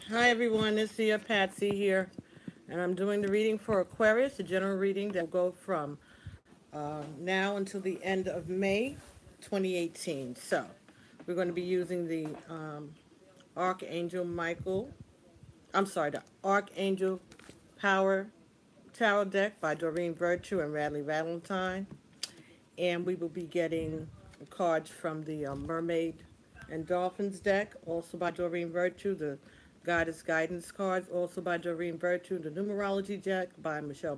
Hi everyone, it's Sia Patsy here, and I'm doing the reading for Aquarius, a general reading that will go from now until the end of May 2018. So, we're going to be using the Archangel Michael, the Archangel Power Tarot deck by Doreen Virtue and Radley Valentine, and we will be getting cards from the Mermaid and Dolphins deck, also by Doreen Virtue, the Goddess Guidance cards, also by Doreen Virtue, the Numerology deck by Michelle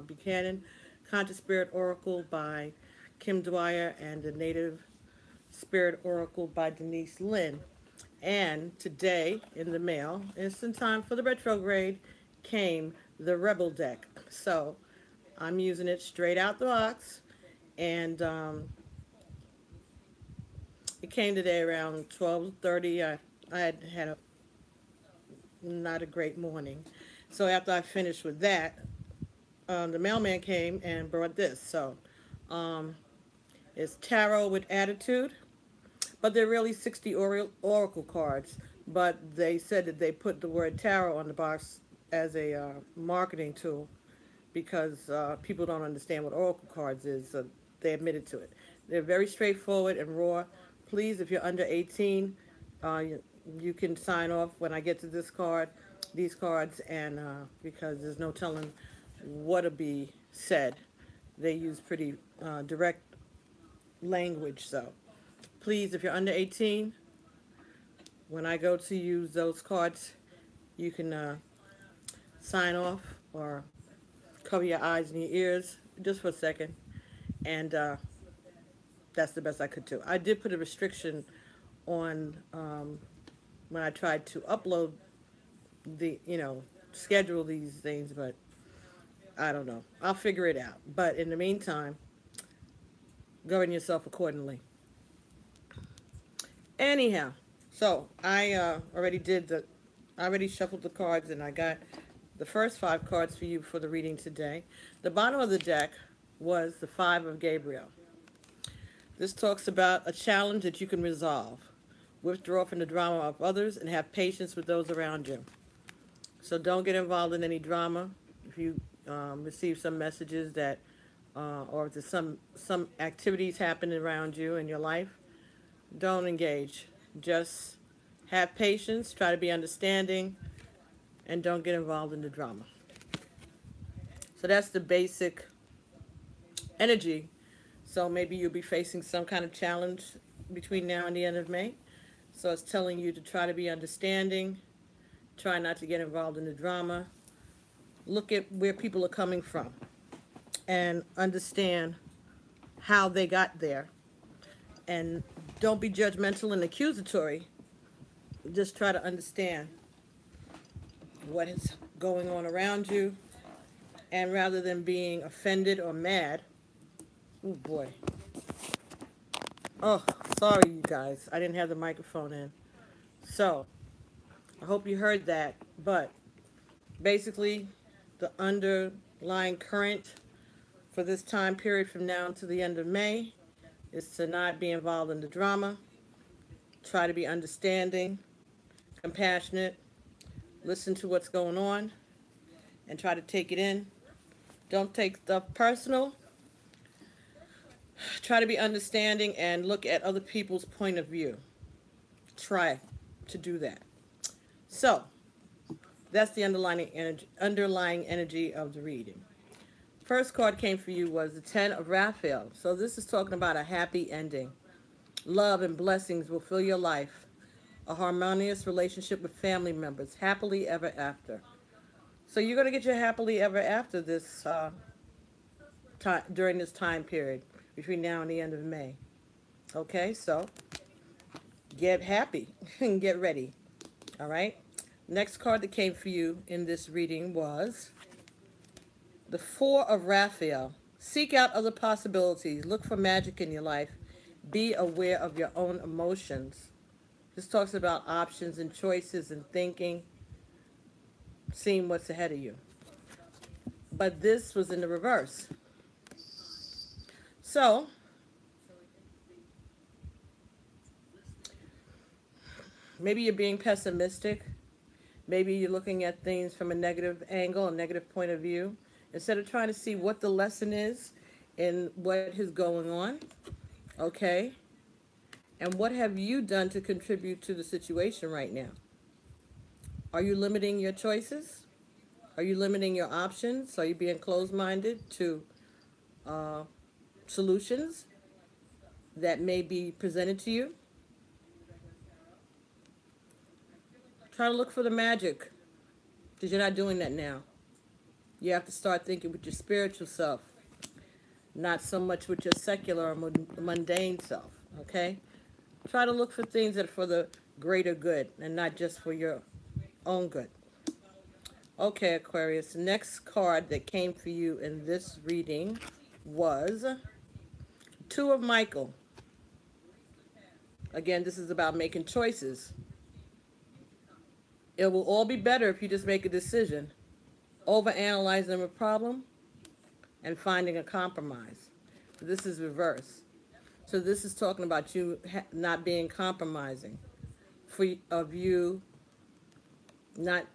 Buchanan, Conscious Spirit Oracle by Kim Dwyer, and the Native Spirit Oracle by Denise Lynn. And today in the mail, it's in time for the retrograde, came the Rebel deck. So I'm using it straight out the box, and it came today around 12:30. I had a not a great morning, so after I finished with that, the mailman came and brought this. So um, it's tarot with attitude, but they're really 60 oracle cards. But they said that they put the word tarot on the box as a marketing tool because people don't understand what oracle cards is. So they admitted to it. They're very straightforward and raw. Please, if you're under 18, you can sign off when I get to these cards, and because there's no telling what'll be said. They use pretty direct language. So please, if you're under 18, when I go to use those cards, you can sign off or cover your eyes and your ears just for a second, and that's the best I could do. I did put a restriction on when I tried to upload schedule these things, but I don't know. I'll figure it out. But in the meantime, govern yourself accordingly. Anyhow, so I already shuffled the cards, and I got the first five cards for you for the reading today. The bottom of the deck was the Five of Gabriel. This talks about a challenge that you can resolve. Withdraw from the drama of others and have patience with those around you. So don't get involved in any drama. If you receive some messages that, or if there's some activities happening around you in your life, don't engage. Just have patience. Try to be understanding, and don't get involved in the drama. So that's the basic energy. So maybe you'll be facing some kind of challenge between now and the end of May. So it's telling you to try to be understanding, try not to get involved in the drama, look at where people are coming from, and understand how they got there. And don't be judgmental and accusatory. Just try to understand what is going on around you. And rather than being offended or mad, oh boy. Oh, sorry, you guys. I didn't have the microphone in. So, I hope you heard that. But basically, the underlying current for this time period from now to the end of May is to not be involved in the drama. Try to be understanding, compassionate, listen to what's going on, and try to take it in. Don't take stuff personal. Try to be understanding and look at other people's point of view. Try to do that. So, that's the underlying energy of the reading. First card came for you was the Ten of Raphael. So this is talking about a happy ending. Love and blessings will fill your life. A harmonious relationship with family members. Happily ever after. So you're going to get your happily ever after this time during this time period between now and the end of May. Okay, so get happy and get ready. All right. Next card that came for you in this reading was the Four of Raphael. Seek out other possibilities. Look for magic in your life. Be aware of your own emotions. This talks about options and choices and thinking, seeing what's ahead of you. But this was in the reverse. So, maybe you're being pessimistic. Maybe you're looking at things from a negative angle, a negative point of view, instead of trying to see what the lesson is and what is going on, okay? And what have you done to contribute to the situation right now? Are you limiting your choices? Are you limiting your options? Are you being closed-minded to uh, solutions that may be presented to you? Try to look for the magic, because you're not doing that now. You have to start thinking with your spiritual self, not so much with your secular or mundane self, okay? Try to look for things that are for the greater good and not just for your own good. Okay, Aquarius, next card that came for you in this reading was Two of Michael. Again, this is about making choices. It will all be better if you just make a decision. Overanalyzing a problem and finding a compromise. This is reverse. So this is talking about you not being compromising, of you not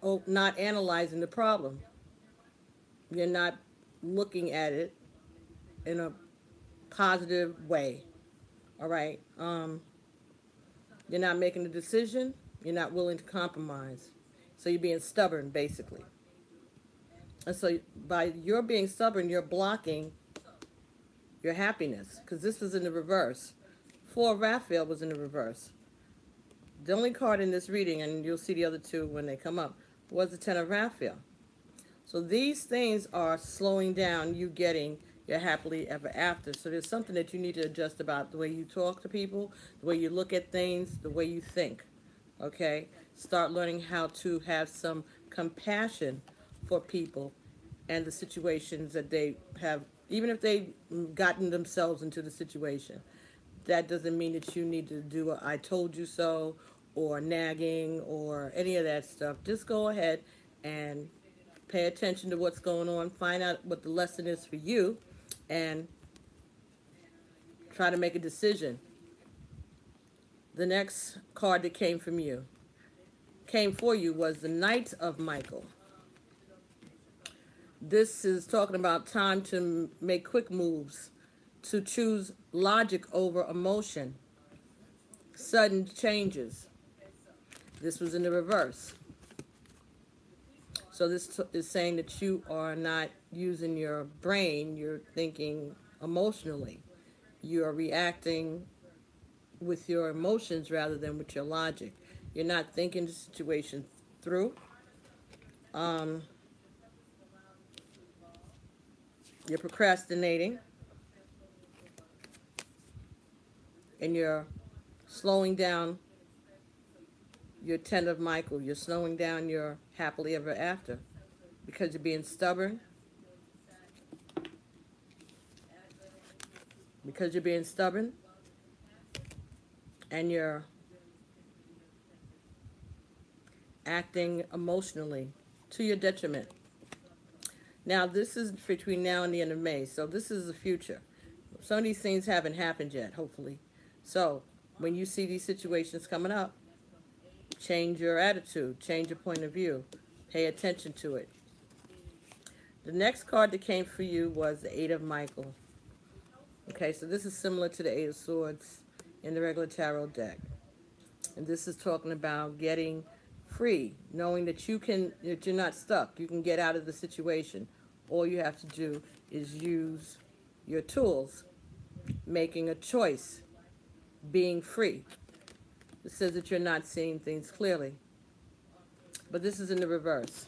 analyzing the problem. You're not looking at it in a positive way. All right. You're not making a decision. You're not willing to compromise. So you're being stubborn, basically. And so by your being stubborn, you're blocking your happiness, because this was in the reverse. Four of Raphael was in the reverse. The only card in this reading, and you'll see the other two when they come up, was the Ten of Raphael. So these things are slowing down you getting your happily ever after. So there's something that you need to adjust about the way you talk to people, the way you look at things, the way you think. Okay? Start learning how to have some compassion for people and the situations that they have, even if they've gotten themselves into the situation. That doesn't mean that you need to do a I told you so or nagging or any of that stuff. Just go ahead and pay attention to what's going on, find out what the lesson is for you, and try to make a decision. The next card that came for you was the Knight of Michael. This is talking about time to make quick moves, to choose logic over emotion, sudden changes. This was in the reverse. So this is saying that you are not using your brain, you're thinking emotionally. You are reacting with your emotions rather than with your logic. You're not thinking the situation through. You're procrastinating. And you're slowing down your Ten of Michael. You're slowing down your happily ever after because you're being stubborn. Because you're being stubborn. And you're acting emotionally to your detriment. Now, this is between now and the end of May, so this is the future. Some of these things haven't happened yet, hopefully. So, when you see these situations coming up, change your attitude, change your point of view, pay attention to it. The next card that came for you was the Eight of Michael. Okay, so this is similar to the Eight of Swords in the regular tarot deck. And this is talking about getting free, knowing that that you're not stuck. You can get out of the situation. All you have to do is use your tools, making a choice, being free. It says that you're not seeing things clearly. But this is in the reverse.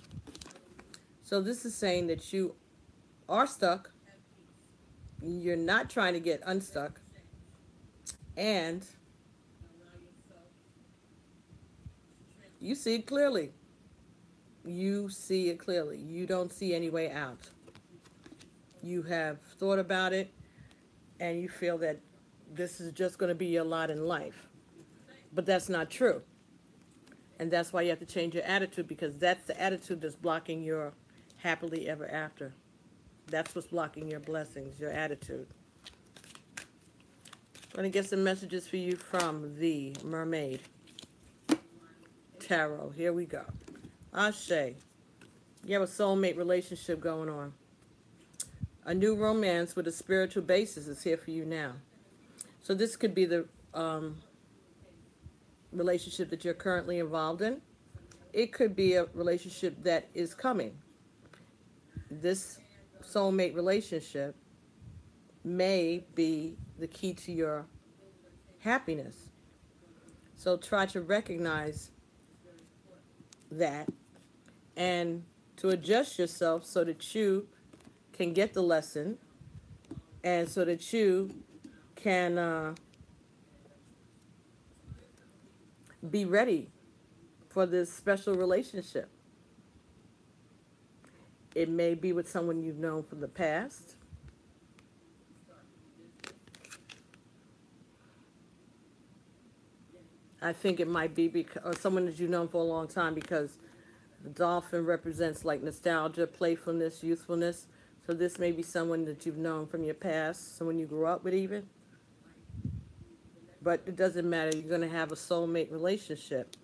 So this is saying that you are stuck, you're not trying to get unstuck, and you see it clearly. You see it clearly. You don't see any way out. You have thought about it, and you feel that this is just going to be your lot in life. But that's not true. And that's why you have to change your attitude, because that's the attitude that's blocking your happily ever after. That's what's blocking your blessings, your attitude. I'm going to get some messages for you from the Mermaid Tarot. Here we go. Ashe. You have a soulmate relationship going on. A new romance with a spiritual basis is here for you now. So this could be the relationship that you're currently involved in. It could be a relationship that is coming. This soulmate relationship may be the key to your happiness. So try to recognize that and to adjust yourself so that you can get the lesson and so that you can be ready for this special relationship. It may be with someone you've known from the past. I think it might be because, or someone that you've known for a long time, because the dolphin represents like nostalgia, playfulness, youthfulness. So this may be someone that you've known from your past, someone you grew up with even. But it doesn't matter. You're going to have a soulmate relationship.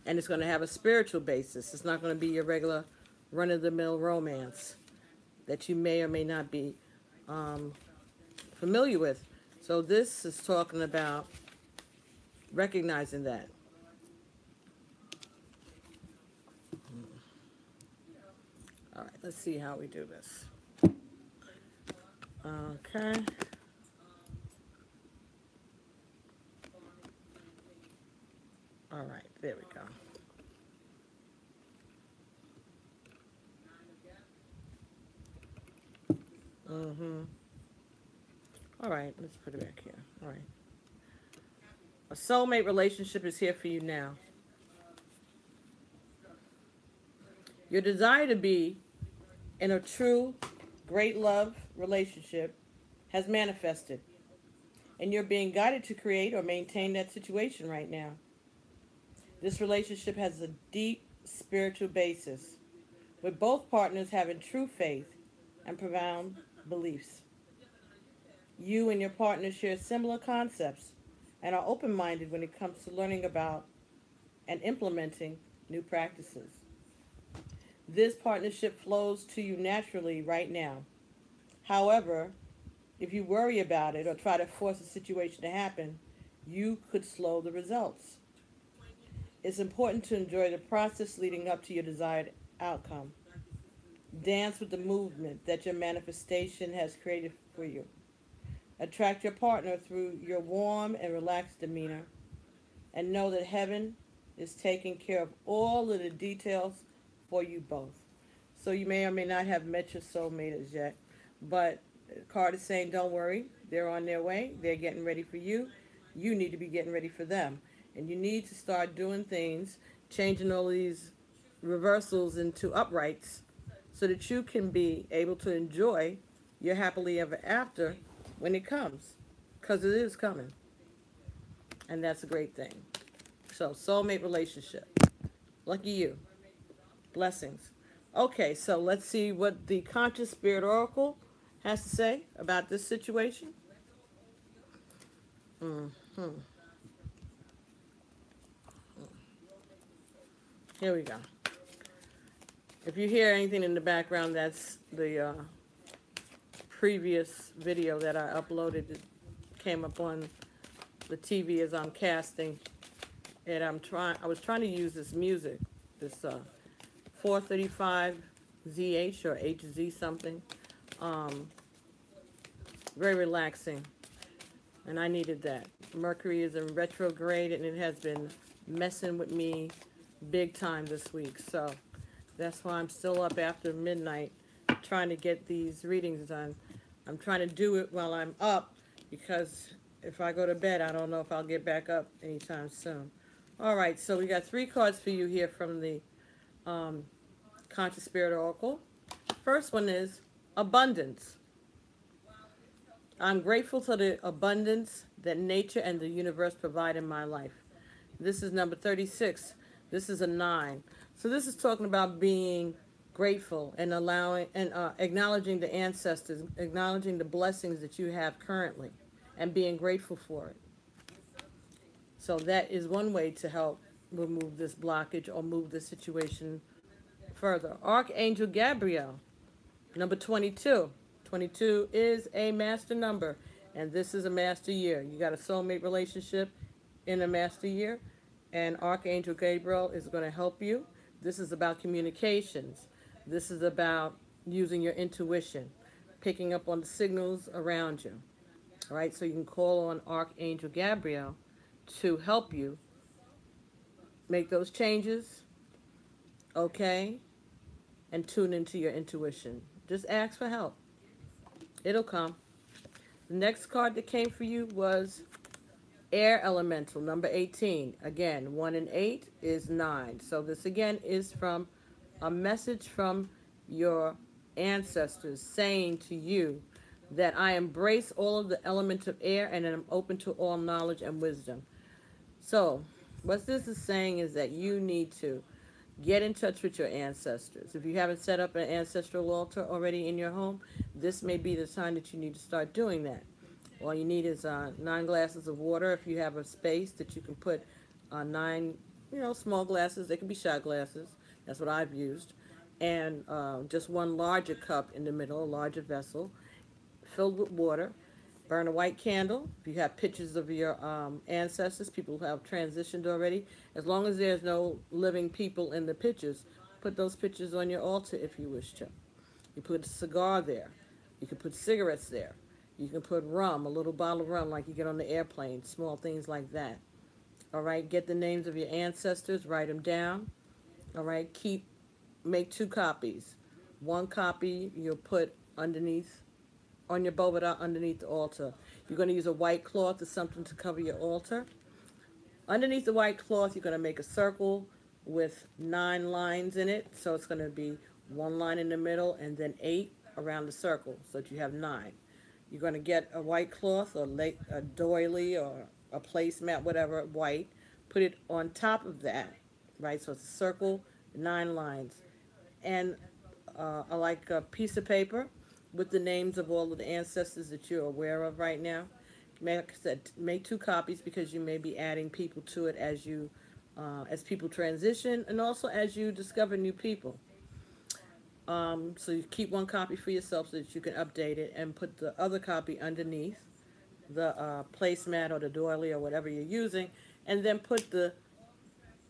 And it's going to have a spiritual basis. It's not going to be your regular run-of-the-mill romance that you may or may not be familiar with. So this is talking about recognizing that. All right, let's see how we do this. Okay. All right, there we go. All right, let's put it back here. All right. A soulmate relationship is here for you now. Your desire to be in a true, great love relationship has manifested, and you're being guided to create or maintain that situation right now. This relationship has a deep spiritual basis, with both partners having true faith and profound beliefs. You and your partner share similar concepts and are open-minded when it comes to learning about and implementing new practices. This partnership flows to you naturally right now. However, if you worry about it or try to force a situation to happen, you could slow the results. It's important to enjoy the process leading up to your desired outcome. Dance with the movement that your manifestation has created for you. Attract your partner through your warm and relaxed demeanor, and know that heaven is taking care of all of the details for you both. So you may or may not have met your soulmate as yet, but the card is saying don't worry, they're on their way, they're getting ready for you. You need to be getting ready for them. And you need to start doing things, changing all these reversals into uprights so that you can be able to enjoy your happily ever after when it comes, because it is coming, and that's a great thing. So soulmate relationship, lucky you, blessings. Okay, so let's see what the Conscious Spirit Oracle has to say about this situation. Here we go. If you hear anything in the background, that's the previous video that I uploaded. It came up on the TV as I'm casting, and I was trying to use this music, this 435 ZH or HZ something. Very relaxing, and I needed that. Mercury is in retrograde, and it has been messing with me big time this week, so that's why I'm still up after midnight trying to get these readings done. I'm trying to do it while I'm up, because if I go to bed, I don't know if I'll get back up anytime soon. All right, so we got 3 cards for you here from the Conscious Spirit Oracle. First one is abundance. I'm grateful for the abundance that nature and the universe provide in my life. This is number 36. This is a 9. So this is talking about being grateful and allowing and acknowledging the ancestors, acknowledging the blessings that you have currently, and being grateful for it. So that is one way to help remove this blockage or move the situation further. Archangel Gabriel, number 22. 22 is a master number, and this is a master year. You got a soulmate relationship in a master year, and Archangel Gabriel is going to help you. This is about communications. This is about using your intuition, picking up on the signals around you. All right, so you can call on Archangel Gabriel to help you make those changes, okay, and tune into your intuition. Just ask for help. It'll come. The next card that came for you was Air Elemental, number 18. Again, 1 and 8 is 9. So this again is from a message from your ancestors saying to you that I embrace all of the elements of air and I'm open to all knowledge and wisdom. So what this is saying is that you need to get in touch with your ancestors. If you haven't set up an ancestral altar already in your home, this may be the time that you need to start doing that. All you need is 9 glasses of water. If you have a space that you can put 9, small glasses. They can be shot glasses. That's what I've used. And just one larger cup in the middle, a larger vessel, filled with water. Burn a white candle. If you have pictures of your ancestors, people who have transitioned already, as long as there's no living people in the pictures, put those pictures on your altar if you wish to. You put a cigar there. You can put cigarettes there. You can put rum, a little bottle of rum like you get on the airplane, small things like that. All right, get the names of your ancestors, write them down. All right, make 2 copies. 1 copy you'll put underneath, on your bovada underneath the altar. You're going to use a white cloth or something to cover your altar. Underneath the white cloth, you're going to make a circle with 9 lines in it. So it's going to be 1 line in the middle and then 8 around the circle so that you have 9. You're going to get a white cloth or a doily or a placemat, whatever, white. Put it on top of that, right? So it's a circle, 9 lines. And I like a piece of paper with the names of all of the ancestors that you're aware of right now. Like I said, make 2 copies because you may be adding people to it as people transition and also as you discover new people. So you keep 1 copy for yourself so that you can update it and put the other copy underneath the placemat or the doily or whatever you're using, and then put the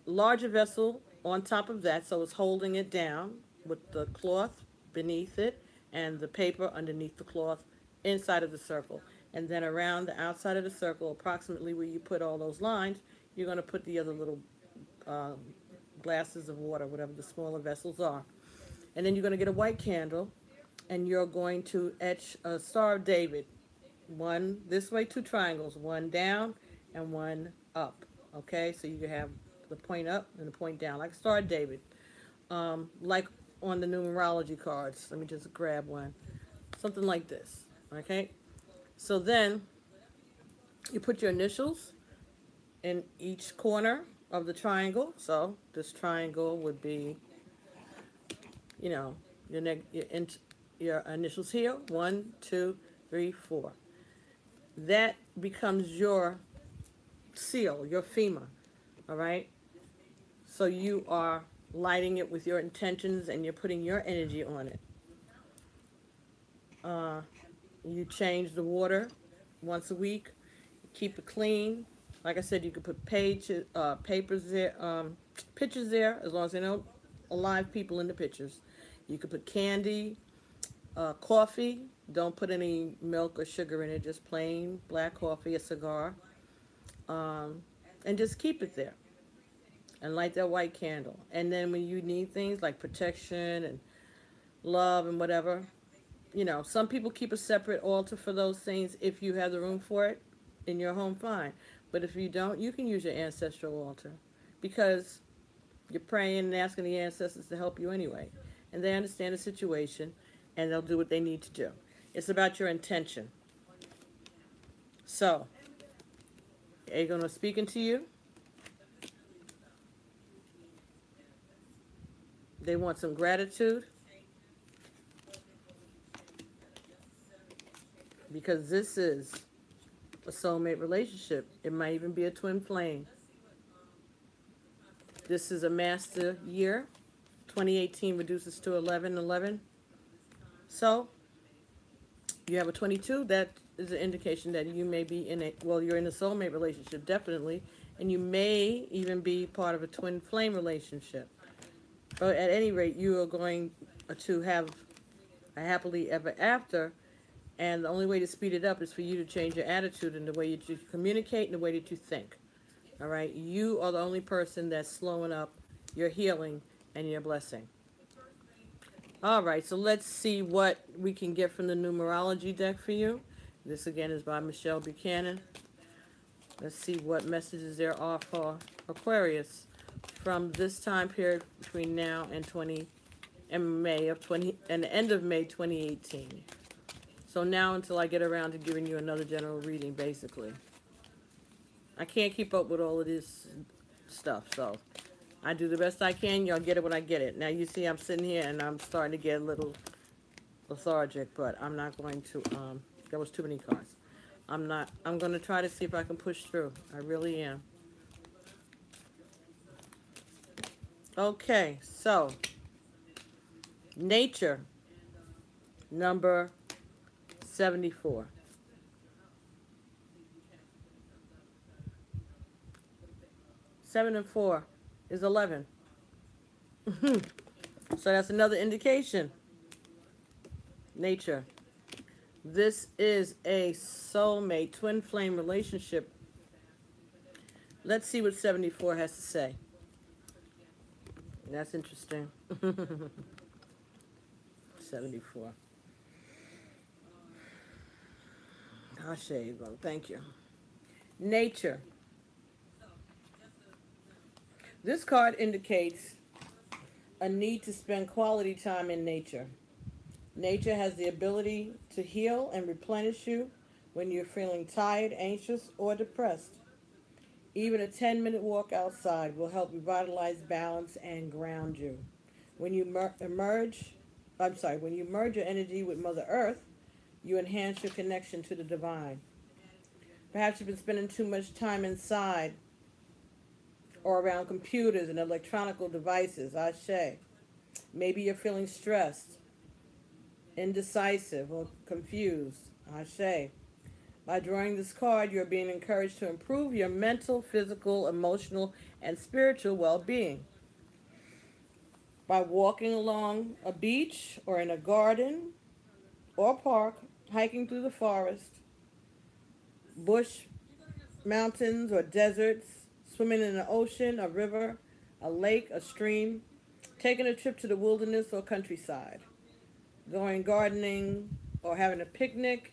larger vessel on top of that so it's holding it down with the cloth beneath it and the paper underneath the cloth inside of the circle. And then around the outside of the circle, approximately where you put all those lines, you're going to put the other little glasses of water, whatever the smaller vessels are. And then you're going to get a white candle, and you're going to etch a Star of David. 1 this way, 2 triangles, 1 down and 1 up. Okay, so you have the point up and the point down, like Star of David. Like on the numerology cards. Let me just grab one. Something like this. Okay, so then you put your initials in each corner of the triangle. So this triangle would be, your your initials here, 1, 2, 3, 4. That becomes your seal, your FEMA, all right? So you are lighting it with your intentions and you're putting your energy on it. You change the water once a week, keep it clean. Like I said, you could put papers there, pictures there, as long as there are no alive people in the pictures. You could put candy, coffee. Don't put any milk or sugar in it, just plain black coffee, a cigar, and just keep it there. And light that white candle. And then when you need things like protection and love and whatever, some people keep a separate altar for those things. If you have the room for it in your home, fine. But if you don't, you can use your ancestral altar because you're praying and asking the ancestors to help you anyway. And they understand the situation and they'll do what they need to do. It's about your intention. So, they're going to speaking to you. They want some gratitude because this is a soulmate relationship. It might even be a twin flame. This is a master year. 2018 reduces to 1111. So you have a 22. That is an indication that you may be in a, well, you're in a soulmate relationship, definitely. And you may even be part of a twin flame relationship. But at any rate, you are going to have a happily ever after. And the only way to speed it up is for you to change your attitude and the way you communicate and the way that you think. All right? You are the only person that's slowing up your healing and your blessing. All right, so let's see what we can get from the numerology deck for you. This again is by Michelle Buchanan. Let's see what messages there are for Aquarius from this time period between now and May of 20 and the end of May 2018. So now until I get around to giving you another general reading, basically. I can't keep up with all of this stuff, so I do the best I can. Y'all get it when I get it. Now you see I'm sitting here and I'm starting to get a little lethargic, but I'm not going to, there was too many cards. I'm going to try to see if I can push through. I really am. Okay, so, nature, number 74. Seven and 4 is 11. So that's another indication. Nature. This is a soulmate, twin flame relationship. Let's see what 74 has to say. That's interesting. 74. Gosh, there you go. Thank you. Nature. This card indicates a need to spend quality time in nature. Nature has the ability to heal and replenish you when you're feeling tired, anxious, or depressed. Even a 10-minute walk outside will help revitalize, balance, and ground you. When you merge your energy with Mother Earth, you enhance your connection to the divine. Perhaps you've been spending too much time inside or around computers and electronic devices, Ashe. Maybe you're feeling stressed, indecisive, or confused, Ashe. By drawing this card, you're being encouraged to improve your mental, physical, emotional, and spiritual well-being. By walking along a beach or in a garden or park, hiking through the forest, bush, mountains, or deserts, swimming in an ocean, a river, a lake, a stream, taking a trip to the wilderness or countryside, going gardening or having a picnic,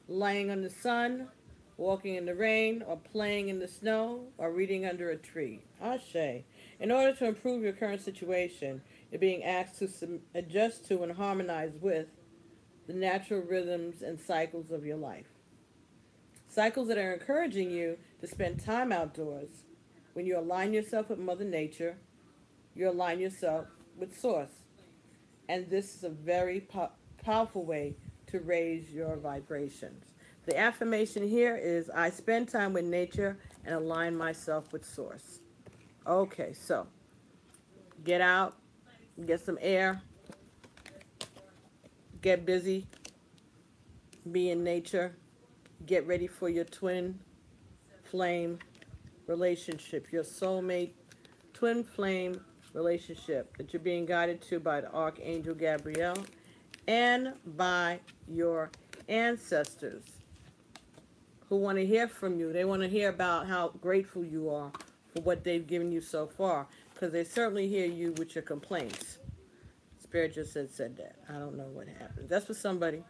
laying in the sun, walking in the rain, or playing in the snow, or reading under a tree. Ashe. In order to improve your current situation, you're being asked to adjust to and harmonize with the natural rhythms and cycles of your life. Cycles that are encouraging you to spend time outdoors. When you align yourself with Mother Nature, you align yourself with Source. And this is a very powerful way to raise your vibrations. The affirmation here is, I spend time with nature and align myself with Source. Okay, so get out, get some air, get busy, be in nature, get ready for your twin flame relationship, your soulmate twin flame relationship that you're being guided to by the Archangel Gabriel and by your ancestors who want to hear from you. They want to hear about how grateful you are for what they've given you so far, because they certainly hear you with your complaints. Spirit just said that. I don't know what happened. That's for somebody.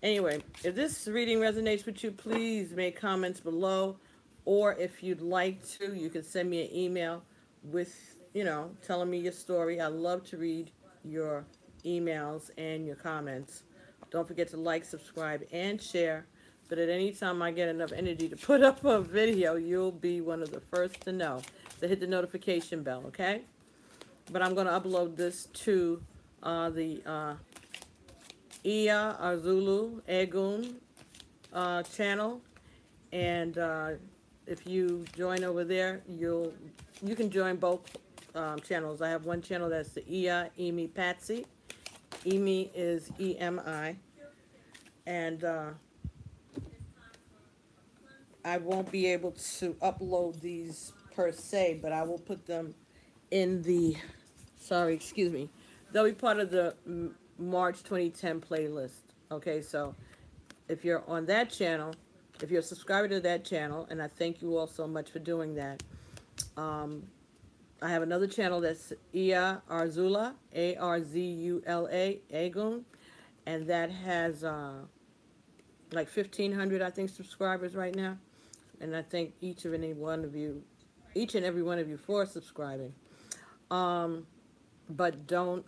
Anyway, if this reading resonates with you, please make comments below. Or if you'd like to, you can send me an email with, telling me your story. I love to read your emails and your comments. Don't forget to like, subscribe, and share so that anytime I get enough energy to put up a video, you'll be one of the first to know. So hit the notification bell, okay? But I'm going to upload this to the Iya Azulu Egun channel, and if you join over there, you can join both channels. I have one channel that's the Emi Patsy. Emi is EMI, and I won't be able to upload these per se, but I will put them in the. Sorry, excuse me. They'll be part of the March 2010 playlist. Okay, so if you're on that channel, if you're a subscriber to that channel, and I thank you all so much for doing that. I have another channel that's Ia Arzula, Arzula, Agun, and that has like 1,500, I think, subscribers right now. And I thank each and every one of you for subscribing. But don't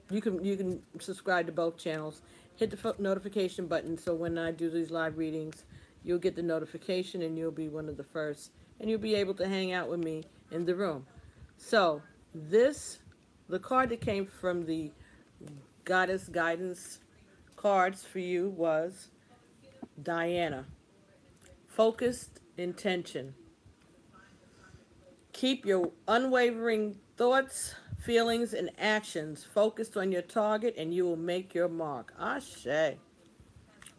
you can subscribe to both channels. Hit the notification button so when I do these live readings, you'll get the notification and you'll be one of the first, and you'll be able to hang out with me in the room. So the card that came from the Goddess Guidance cards for you was Diana. Focused intention. Keep your unwavering thoughts, feelings, and actions focused on your target, and you will make your mark. Ashe.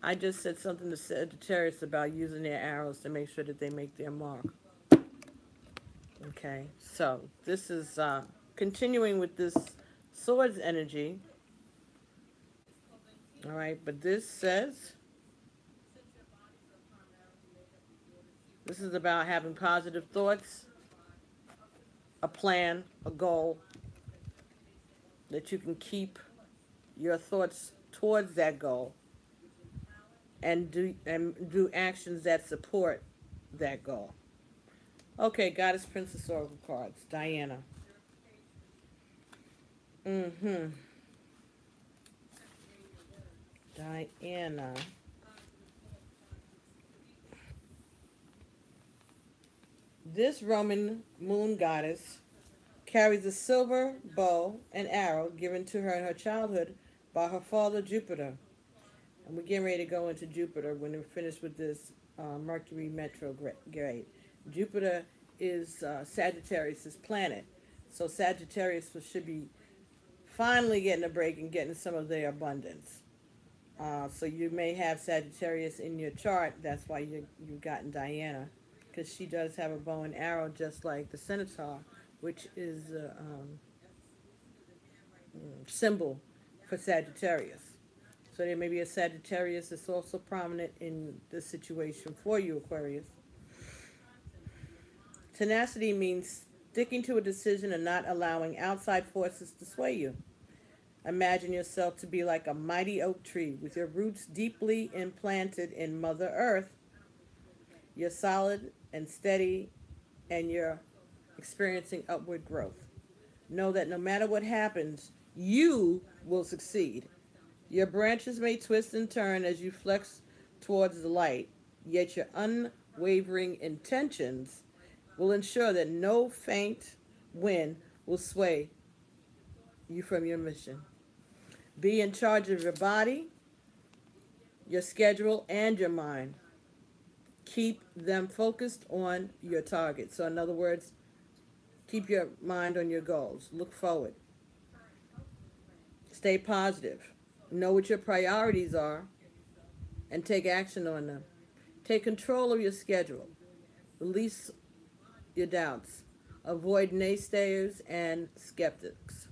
I just said something to Sagittarius about using their arrows to make sure that they make their mark. Okay, so this is continuing with this swords energy. All right, but this says this is about having positive thoughts, a plan, a goal, that you can keep your thoughts towards that goal and do actions that support that goal. Okay, Goddess Princess Oracle cards. Diana. Diana. This Roman moon goddess carries a silver bow and arrow given to her in her childhood by her father Jupiter. And we're getting ready to go into Jupiter when we're finished with this Mercury retrograde. Jupiter is Sagittarius' planet. So Sagittarius should be finally getting a break and getting some of their abundance. So you may have Sagittarius in your chart. That's why you've gotten Diana, because she does have a bow and arrow just like the Centaur, which is a symbol for Sagittarius. So there may be a Sagittarius that's also prominent in this situation for you, Aquarius. Tenacity means sticking to a decision and not allowing outside forces to sway you. Imagine yourself to be like a mighty oak tree with your roots deeply implanted in Mother Earth. You're solid and steady, and you're experiencing upward growth. Know that no matter what happens, you will succeed. Your branches may twist and turn as you flex towards the light, yet your unwavering intentions will ensure that no faint wind will sway you from your mission. Be in charge of your body, your schedule, and your mind. Keep them focused on your target. So in other words, keep your mind on your goals. Look forward. Stay positive. Know what your priorities are and take action on them. Take control of your schedule. Release your doubts. Avoid naysayers and skeptics.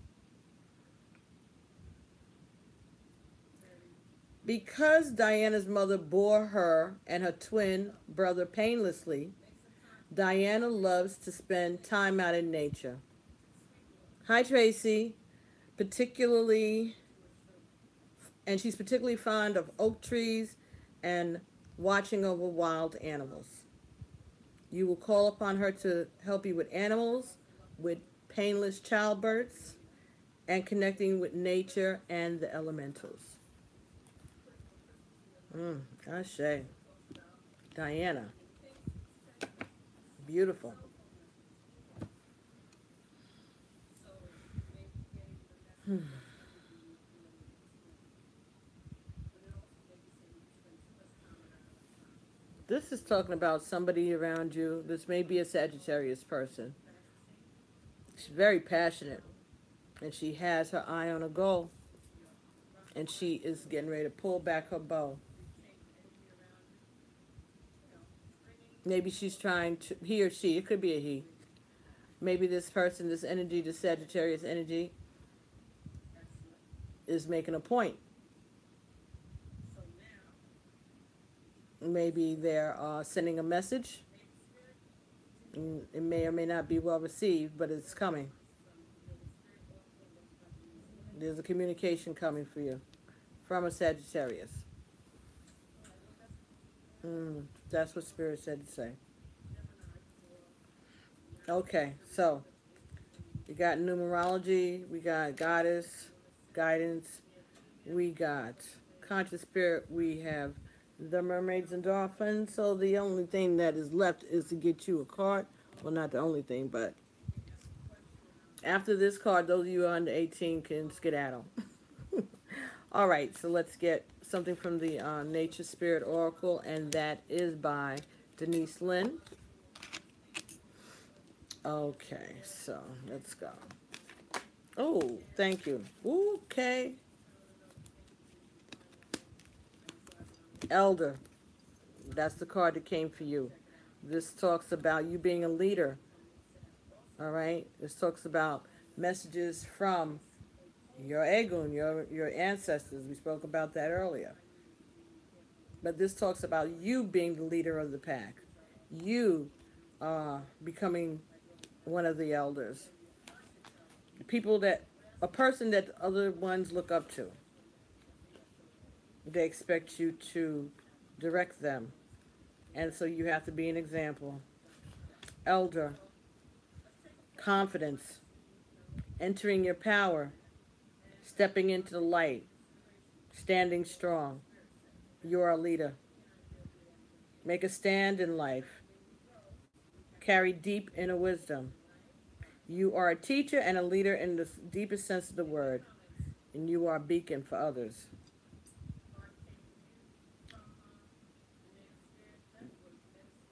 Because Diana's mother bore her and her twin brother painlessly, Diana loves to spend time out in nature. Hi, Tracy. And she's particularly fond of oak trees and watching over wild animals. You will call upon her to help you with animals, with painless childbirths, and connecting with nature and the elementals. Ashe. Diana. Beautiful. This is talking about somebody around you. This may be a Sagittarius person. She's very passionate, and she has her eye on a goal, and she is getting ready to pull back her bow. Maybe she's trying to, he or she, it could be a he. Maybe this person, this energy, this Sagittarius energy, is making a point. Maybe they're sending a message. It may or may not be well received, but it's coming. There's a communication coming for you from a Sagittarius. That's what Spirit said to say. Okay, so we got numerology, we got goddess, guidance, we got conscious spirit, we have the mermaids and dolphins. So the only thing that is left is to get you a card. Well, not the only thing, but after this card, those of you under 18 can skedaddle. All right, so let's get something from the Nature Spirit Oracle, and that is by Denise Lynn. Okay, so let's go. Oh, thank you. Okay. Elder. That's the card that came for you. This talks about you being a leader. All right? This talks about messages from your Egun, your ancestors. We spoke about that earlier. But this talks about you being the leader of the pack. You becoming one of the elders. People that, a person that other ones look up to. They expect you to direct them. And so you have to be an example. Elder. Confidence. Entering your power. Stepping into the light. Standing strong. You're a leader. Make a stand in life. Carry deep inner wisdom. You are a teacher and a leader in the deepest sense of the word. And you are a beacon for others.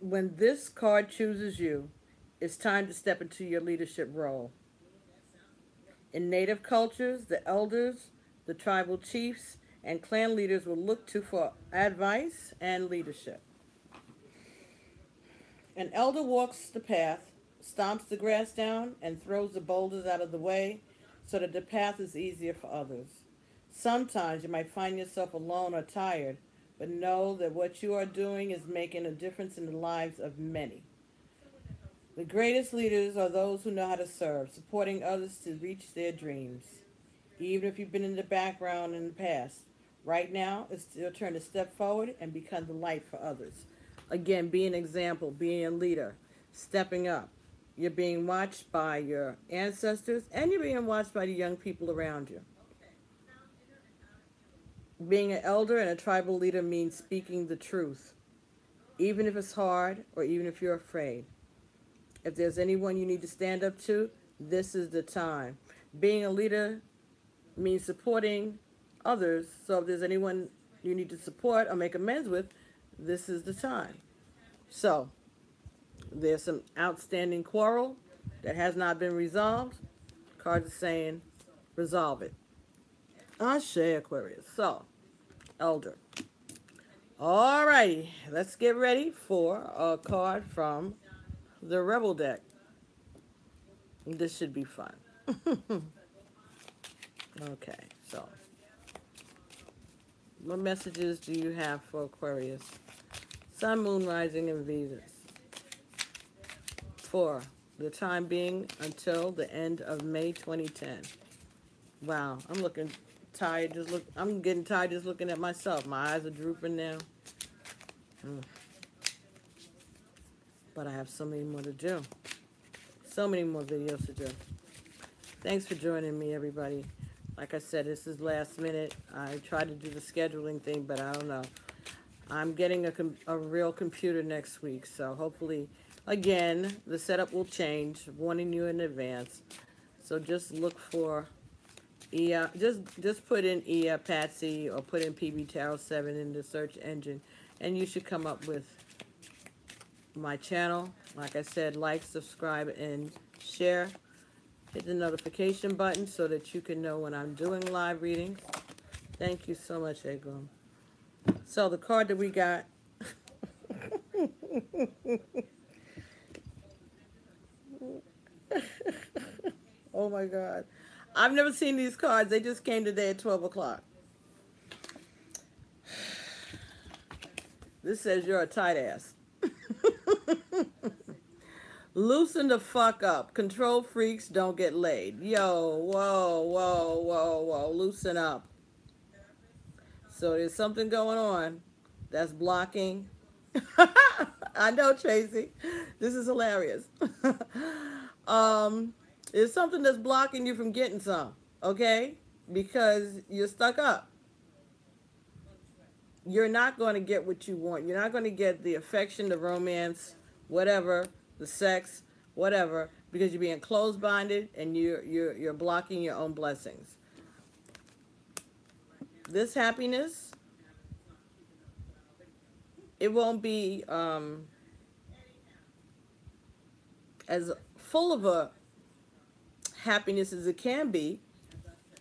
When this card chooses you, it's time to step into your leadership role. In native cultures, the elders, the tribal chiefs, and clan leaders will look to for advice and leadership. An elder walks the path, stomps the grass down, and throws the boulders out of the way so that the path is easier for others. Sometimes you might find yourself alone or tired, but know that what you are doing is making a difference in the lives of many. The greatest leaders are those who know how to serve, supporting others to reach their dreams. Even if you've been in the background in the past, right now it's your turn to step forward and become the light for others. Again, be an example, being a leader, stepping up. You're being watched by your ancestors, and you're being watched by the young people around you. Being an elder and a tribal leader means speaking the truth, even if it's hard or even if you're afraid. If there's anyone you need to stand up to, this is the time. Being a leader means supporting others, so if there's anyone you need to support or make amends with, this is the time. So, there's some outstanding quarrel that has not been resolved. Cards are saying, resolve it. Ashe, Aquarius. So, Elder. All righty, let's get ready for a card from the Rebel deck. This should be fun. Okay, so what messages do you have for Aquarius? Sun, Moon, Rising, and Venus. For the time being until the end of May 2010. Wow, I'm looking tired. I'm getting tired just looking at myself. My eyes are drooping now. But I have so many more to do. So many more videos to do. Thanks for joining me, everybody. Like I said, this is last minute. I tried to do the scheduling thing, but I don't know. I'm getting a real computer next week, so hopefully, again, the setup will change, warning you in advance. So just look for just put in Patsy or put in PB Tarot 7 in the search engine, and you should come up with my channel. Like I said, like, subscribe, and share. Hit the notification button so that you can know when I'm doing live readings. Thank you so much, Egum. So the card that we got, oh my God. I've never seen these cards. They just came today at 12 o'clock. This says you're a tight ass. Loosen the fuck up. Control freaks don't get laid. Yo, whoa, whoa, whoa, whoa. Loosen up. So there's something going on that's blocking. I know, Tracy. This is hilarious. There's something that's blocking you from getting some, okay? Because you're stuck up. You're not going to get what you want. You're not going to get the affection, the romance, whatever, the sex, whatever, because you're being closed-minded and you're blocking your own blessings. This happiness, it won't be as full of a happiness as it can be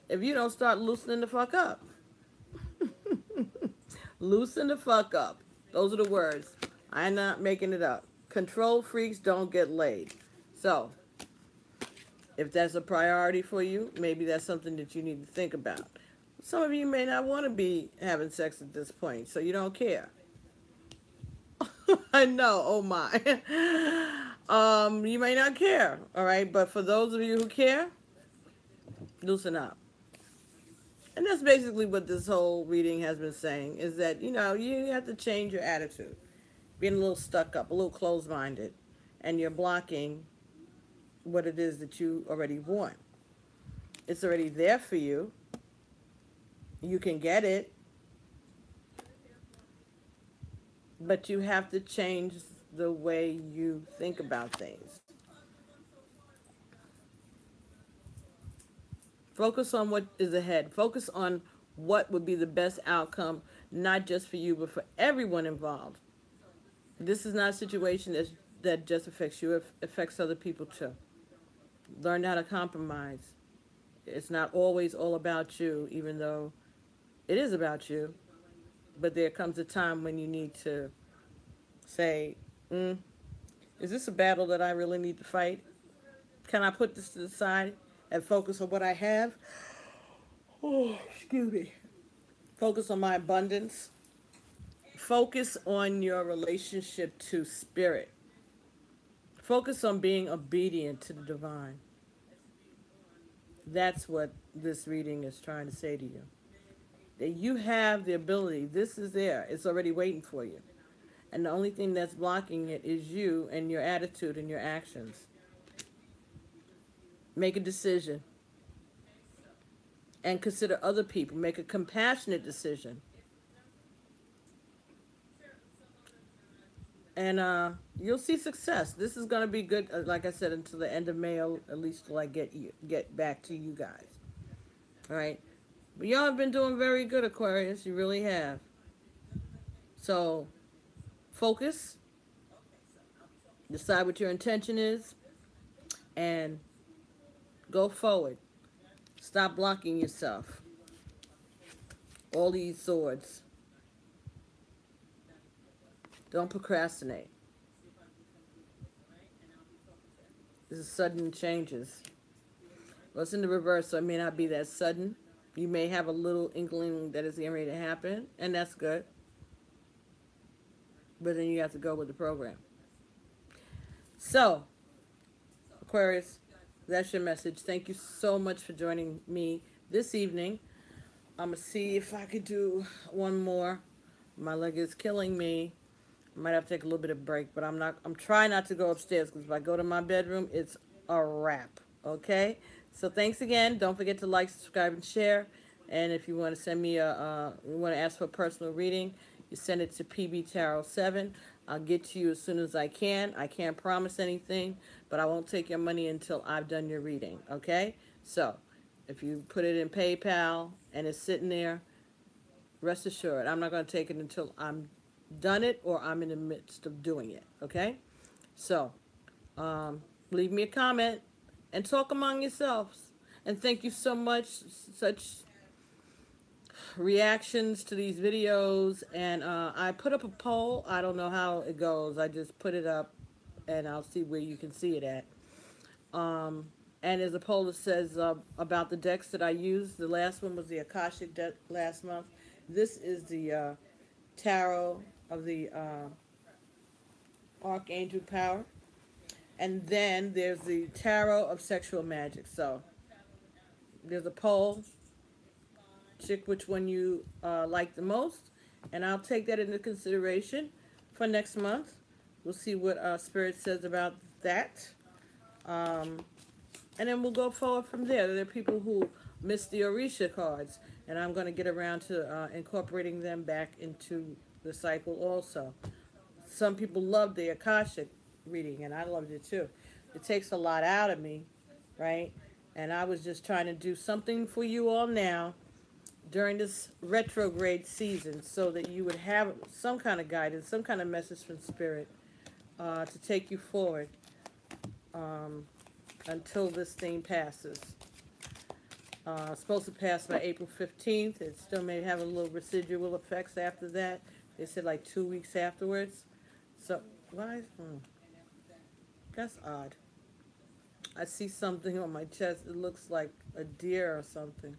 if you don't start loosening the fuck up. Loosen the fuck up. Those are the words. I'm not making it up. Control freaks don't get laid. So, if that's a priority for you, maybe that's something that you need to think about. Some of you may not want to be having sex at this point, so you don't care. I know, oh my. You may not care, all right? But for those of you who care, loosen up. And that's basically what this whole reading has been saying, is that, you have to change your attitude. Being a little stuck up, a little closed-minded, and you're blocking what it is that you already want. It's already there for you. You can get it. But you have to change the way you think about things. Focus on what is ahead. Focus on what would be the best outcome, not just for you, but for everyone involved. This is not a situation that just affects you. It affects other people too. Learn how to compromise. It's not always all about you, even though it is about you. But there comes a time when you need to say, is this a battle that I really need to fight? Can I put this to the side and focus on what I have? Oh, excuse me. Focus on my abundance. Focus on your relationship to spirit. Focus on being obedient to the divine. That's what this reading is trying to say to you. That you have the ability. This is there. It's already waiting for you. And the only thing that's blocking it is you and your attitude and your actions. Make a decision. And consider other people. Make a compassionate decision. And you'll see success. This is going to be good, like I said, until the end of May, at least till I get back to you guys. All right? But y'all have been doing very good, Aquarius. You really have. So, focus. Decide what your intention is. And go forward. Stop blocking yourself. All these swords. Don't procrastinate. This is sudden changes. Well, it's in the reverse, so it may not be that sudden. You may have a little inkling that it's getting ready to happen, and that's good. But then you have to go with the program. So, Aquarius, that's your message. Thank you so much for joining me this evening. I'm going to see if I could do one more. My leg is killing me. I might have to take a little bit of break, but I'm trying not to go upstairs, because if I go to my bedroom, it's a wrap. Okay? So thanks again. Don't forget to like, subscribe, and share. And if you want to send me you want to ask for a personal reading, you send it to pbtarot7. I'll get to you as soon as I can. I can't promise anything, but I won't take your money until I've done your reading. Okay? So if you put it in PayPal and it's sitting there, rest assured, I'm not going to take it until I'm done it or I'm in the midst of doing it. Okay? So, um, leave me a comment and talk among yourselves. And thank you so much. Such reactions to these videos. And I put up a poll. I don't know how it goes. I just put it up and I'll see where you can see it at. Um, and there's a poll that says about the decks that I used. The last one was the Akashic deck last month. This is the Tarot of the Archangel Power. And then there's the Tarot of Sexual Magic. So there's a poll. Check which one you like the most. And I'll take that into consideration for next month. We'll see what Spirit says about that. And then we'll go forward from there. There are people who missed the Orisha cards. And I'm going to get around to incorporating them back into the cycle also. Some people love the Akashic reading, and I loved it too. It takes a lot out of me, right? And I was just trying to do something for you all now during this retrograde season so that you would have some kind of guidance, some kind of message from Spirit to take you forward until this thing passes. It's supposed to pass by April 15th. It still may have a little residual effects after that. They said like 2 weeks afterwards. So, why? That's odd. I see something on my chest. It looks like a deer or something.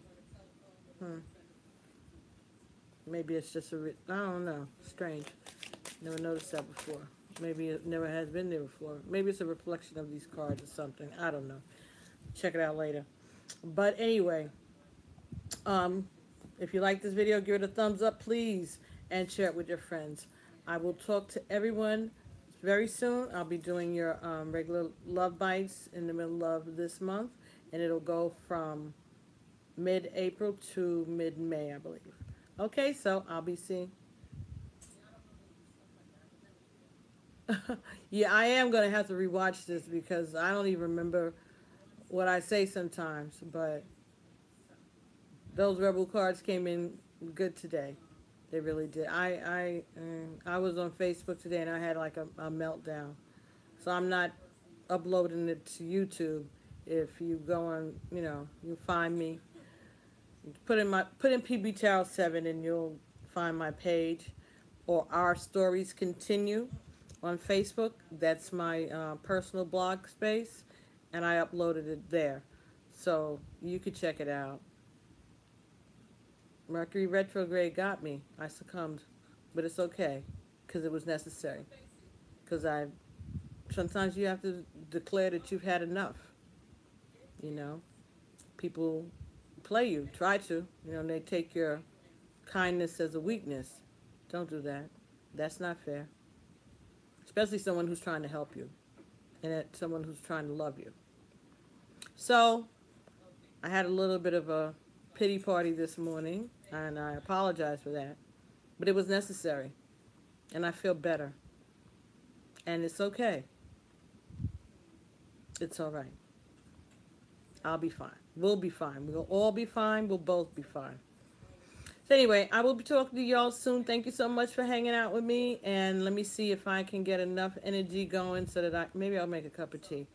Maybe it's just I don't know. Strange. Never noticed that before. Maybe it never has been there before. Maybe it's a reflection of these cards or something. I don't know. Check it out later. But anyway, if you like this video, give it a thumbs up, please, and share it with your friends. I will talk to everyone very soon. I'll be doing your regular love bites in the middle of this month, and it'll go from mid-April to mid-May, I believe. Okay, so I'll be seeing. Yeah, I am going to have to rewatch this because I don't even remember what I say sometimes, but those rebel cards came in good today. They really did. I was on Facebook today and I had like a meltdown. So I'm not uploading it to YouTube. If you go on, you find me. Put in PB Tarot 7 and you'll find my page. Or Our Stories Continue on Facebook. That's my personal blog space. And I uploaded it there. So you could check it out. Mercury retrograde got me. I succumbed. But it's okay. Because it was necessary. Because sometimes you have to declare that you've had enough. People play you. Try to. They take your kindness as a weakness. Don't do that. That's not fair. Especially someone who's trying to help you. And someone who's trying to love you. So, I had a little bit of a pity party this morning, and I apologize for that. But it was necessary, and I feel better. And it's okay. It's all right. I'll be fine. We'll be fine. We'll all be fine. We'll both be fine. So anyway, I will be talking to y'all soon. Thank you so much for hanging out with me, and let me see if I can get enough energy going so that maybe I'll make a cup of tea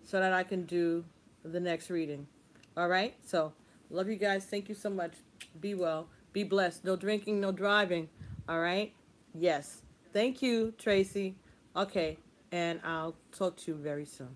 so that I can do the next reading. All right? So, love you guys. Thank you so much. Be well. Be blessed. No drinking, no driving. All right? Yes. Thank you, Tracy. Okay. And I'll talk to you very soon.